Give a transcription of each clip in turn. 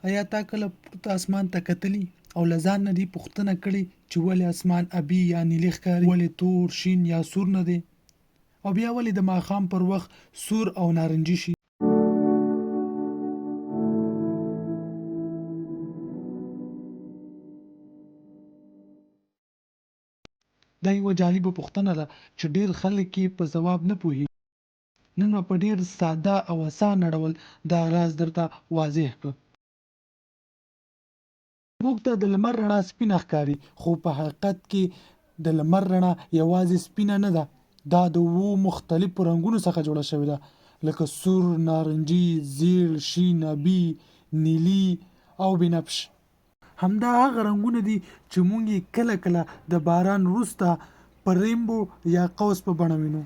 آیا تا کله پورته اسمان ته کتلي او له ځان نه دې پوښتنه کړې چې ولې اسمان ابي یا نیلي ښکاري، ولې تور، شین یا سور نه دی، او بیا ولې د ماښام پر وخت سور او نارنجي شي؟ دا یوه جالبه پوښتنه ده چې ډېر خلک یې په ځواب نه پوهېږي. نن به په ډېر ساده او اسانه ډول دا راز درته واضح کړم. موږ ته د لمر رڼا سپینه ښکاري، خو په حقیقت کې د لمر رڼا یوازې سپینه نه ده، دا د 7 مختلفو رنګونو څخه جوړه شوې ده، لکه سور، نارنجي، زیړ، شین، ابي، نیلي او بنفش. همدا هغه رنګونه دي چې موږ یې کله کله د باران وروسته په رینبو یا قوس په بڼه وینو.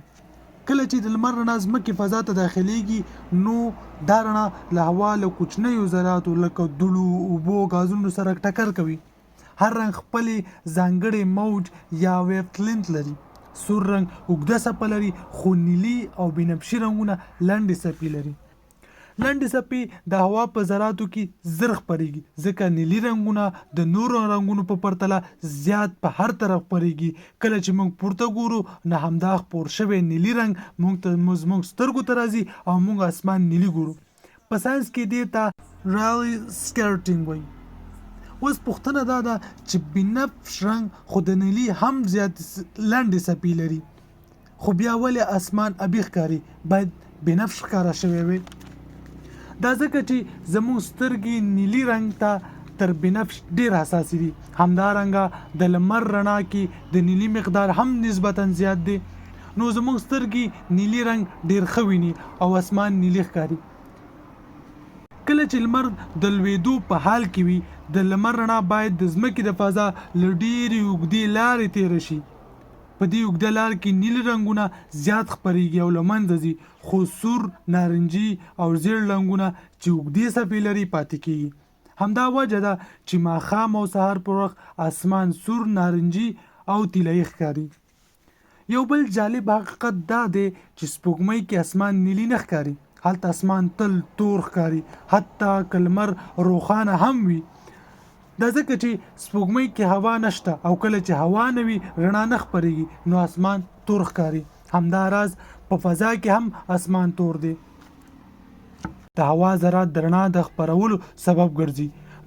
کله چې د لمر رڼا ځمکې فضا ته داخليږي، نو دا رڼا له هوا له کوچنیو ذراتو لکه دوړو، اوبو، غازونو سره ټکر کوي. هر رنګ خپلې ځانګړې موج یا ویف لینث لري. سور رنګ اوږده څپه لري، خو نیلي او بنفشي رنګونه لنډې څپې لري. لنډې څپې د هوا په ذراتو کې زر خپریږي، ځکه نیلي رنګونه د نورو رنګونو په پرتله زیات په هر طرف خپریږي. کله چې موږ پورته ګورو، نو همدا خپور شوی نیلي رنګ موږ سترګو ته راځي او موږ اسمان نیلي ګورو. په ساینس کې دې ته رالي سکیټرینګ وایي. اوس پوښتنه دا ده چې بنفش رنګ خو د نیلي هم زیات لنډې څپې لري، خو بیا ولې اسمان ابي ښکاري؟ باید بنفش ښکاره شوی وي. دا ځکه چې زموږ سترګې نیلي رنګ ته تر بنفش ډېر حساس دي. همدارنګه د لمر رڼا کې د نیلي مقدار هم نسبتا زیات دی، نو زموږ سترګې نیلي رنګ ډېر ښه ویني او اسمان نیلي ښکاري. کله چې لمر د لوېدو په حال کې وي، د لمر رڼا باید د ځمکې د فضا له ډېرې اوږدې لارې تېره شي. په دې اوږده لار کې نیلي رنګونه زیات خپریږي او له منځه ځي، خو سور، نارنجي او زیړ رنګونه چې اوږدې څپې لري پاتې کېږي. همدا وجه ده چې ماښام او سهار پر وخت اسمان سور، نارنجي او طلایي ښکاري. یو بل جالب حقیقت دا دی چې سپوږمۍ کې اسمان نیلي نه ښکاري، هلته اسمان تل تور ښکاري، حتی که لمر روښانه هم وي. دا ځکه چې سپوږمۍ کې هوا نشته، او کله چې هوا نه وي رڼا نه خپریږي، نو اسمان تور ښکاري. همدا راز په فضا کې هم اسمان تور دی. د هوا ذرات د رڼا د خپرولو سبب ګرځي.